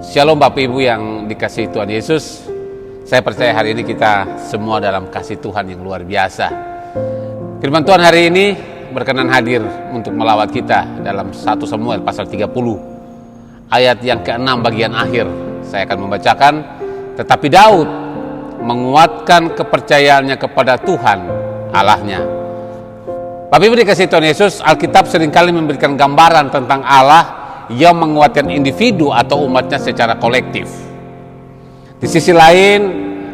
Shalom Bapak Ibu yang dikasihi Tuhan Yesus. Saya percaya hari ini kita semua dalam kasih Tuhan yang luar biasa. Firman Tuhan hari ini berkenan hadir untuk melawat kita dalam 1 Samuel pasal 30 ayat yang ke-6 bagian akhir. Saya akan membacakan, tetapi Daud menguatkan kepercayaannya kepada Tuhan Allahnya. Bapak Ibu dikasihi Tuhan Yesus, Alkitab seringkali memberikan gambaran tentang Allah yang menguatkan individu atau umatnya secara kolektif. Di sisi lain,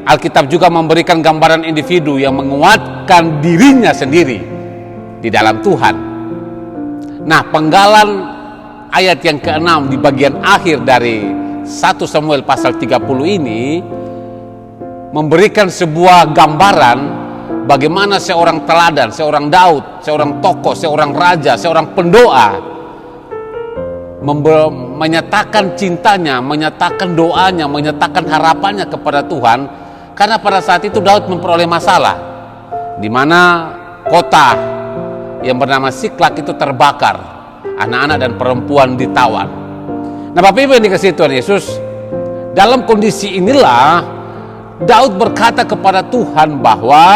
Alkitab juga memberikan gambaran individu yang menguatkan dirinya sendiri di dalam Tuhan. Nah, penggalan ayat yang ke-6 di bagian akhir dari 1 Samuel pasal 30 ini memberikan sebuah gambaran bagaimana seorang teladan, seorang Daud, seorang tokoh, seorang raja, seorang pendoa menyatakan cintanya, menyatakan doanya, menyatakan harapannya kepada Tuhan. Karena pada saat itu Daud memperoleh masalah, di mana kota yang bernama Siklak itu terbakar, anak-anak dan perempuan ditawan. Nah Bapak Ibu yang dikasihi Tuhan Yesus, dalam kondisi inilah Daud berkata kepada Tuhan bahwa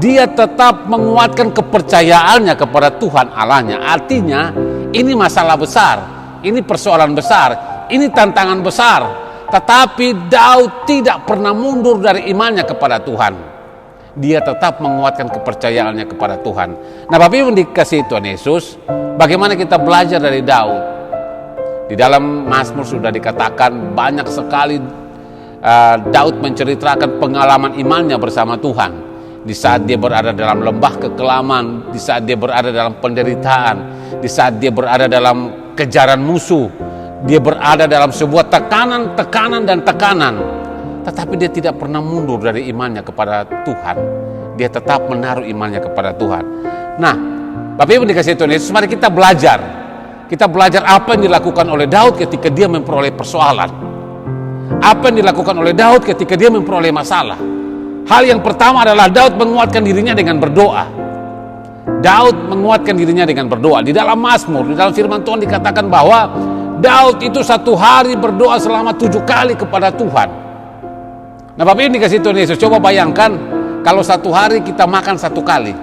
dia tetap menguatkan kepercayaannya kepada Tuhan Allahnya. Artinya ini masalah besar, ini persoalan besar, ini tantangan besar. Tetapi Daud tidak pernah mundur dari imannya kepada Tuhan. Dia tetap menguatkan kepercayaannya kepada Tuhan. Nah Bapak Ibu dikasihi Tuhan Yesus, bagaimana kita belajar dari Daud? Di dalam Mazmur sudah dikatakan banyak sekali Daud menceritakan pengalaman imannya bersama Tuhan. Di saat dia berada dalam lembah kekelaman, di saat dia berada dalam penderitaan, di saat dia berada dalam kejaran musuh, dia berada dalam sebuah tekanan, tetapi dia tidak pernah mundur dari imannya kepada Tuhan. Dia tetap menaruh imannya kepada Tuhan. Nah, Bapak Ibu dikasihi Tuhan Yesus, mari kita belajar. Kita belajar apa yang dilakukan oleh Daud ketika dia memperoleh persoalan. Apa yang dilakukan oleh Daud ketika dia memperoleh masalah. Hal yang pertama adalah Daud menguatkan dirinya dengan berdoa. Daud menguatkan dirinya dengan berdoa. Di dalam Mazmur, di dalam firman Tuhan dikatakan bahwa Daud itu satu hari berdoa selama 7 kali kepada Tuhan. Nah Bapak ini dikasih Tuhan Yesus, coba bayangkan kalau satu hari kita makan 1 kali.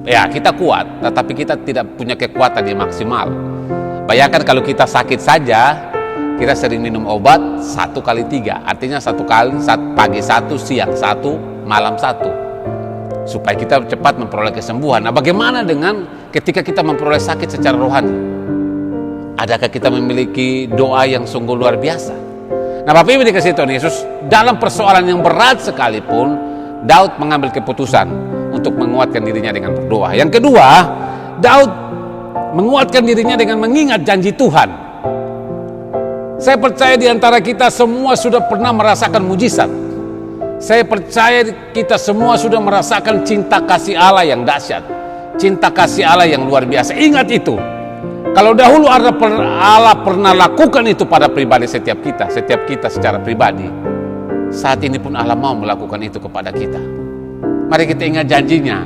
Ya kita kuat, tetapi kita tidak punya kekuatan yang maksimal. Bayangkan kalau kita sakit saja, kita sering minum obat 1 kali 3. Artinya 1 kali, pagi 1, siang 1, malam 1, supaya kita cepat memperoleh kesembuhan. Nah bagaimana dengan ketika kita memperoleh sakit secara rohani? Adakah kita memiliki doa yang sungguh luar biasa? Nah Bapak Ibu dikasihi Tuhan Yesus, dalam persoalan yang berat sekalipun Daud mengambil keputusan untuk menguatkan dirinya dengan berdoa. Yang kedua, Daud menguatkan dirinya dengan mengingat janji Tuhan. Saya percaya di antara kita semua sudah pernah merasakan mujizat. Saya percaya kita semua sudah merasakan cinta kasih Allah yang dahsyat, cinta kasih Allah yang luar biasa. Ingat itu. Kalau dahulu Allah pernah lakukan itu pada pribadi setiap kita secara pribadi, saat ini pun Allah mau melakukan itu kepada kita. Mari kita ingat janjinya.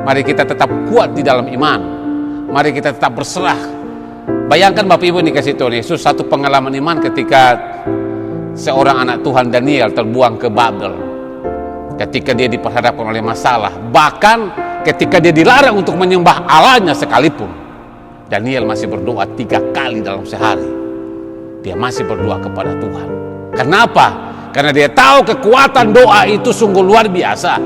Mari kita tetap kuat di dalam iman. Mari kita tetap berserah. Bayangkan Bapak Ibu dikasih Tuhan Yesus, satu pengalaman iman ketika seorang anak Tuhan Daniel terbuang ke Babel. Ketika dia diperhadapkan oleh masalah, bahkan ketika dia dilarang untuk menyembah Allahnya sekalipun, Daniel masih berdoa 3 kali dalam sehari. Dia masih berdoa kepada Tuhan. Kenapa? Karena dia tahu kekuatan doa itu sungguh luar biasa.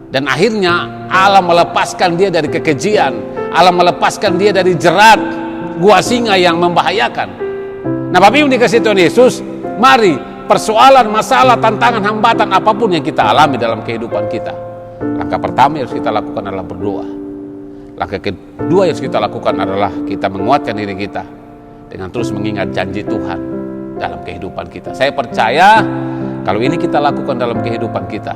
Dan akhirnya Allah melepaskan dia dari kekejian, Allah melepaskan dia dari jerat gua singa yang membahayakan. Nah Bapak Ibu dikasih Tuhan Yesus, mari persoalan, masalah, tantangan, hambatan apapun yang kita alami dalam kehidupan kita, langkah pertama yang harus kita lakukan adalah berdoa. Langkah kedua yang harus kita lakukan adalah kita menguatkan diri kita dengan terus mengingat janji Tuhan dalam kehidupan kita. Saya percaya kalau ini kita lakukan dalam kehidupan kita,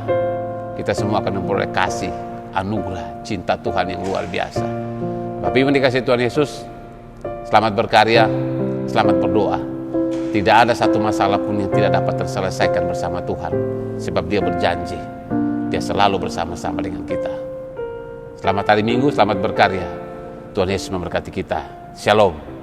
kita semua akan memperoleh kasih, anugerah, cinta Tuhan yang luar biasa. Bapak Ibu dikasih Tuhan Yesus, selamat berkarya, selamat berdoa. Tidak ada satu masalah pun yang tidak dapat terselesaikan bersama Tuhan, sebab Dia berjanji, Dia selalu bersama-sama dengan kita. Selamat hari Minggu, selamat berkarya. Tuhan Yesus memberkati kita. Shalom.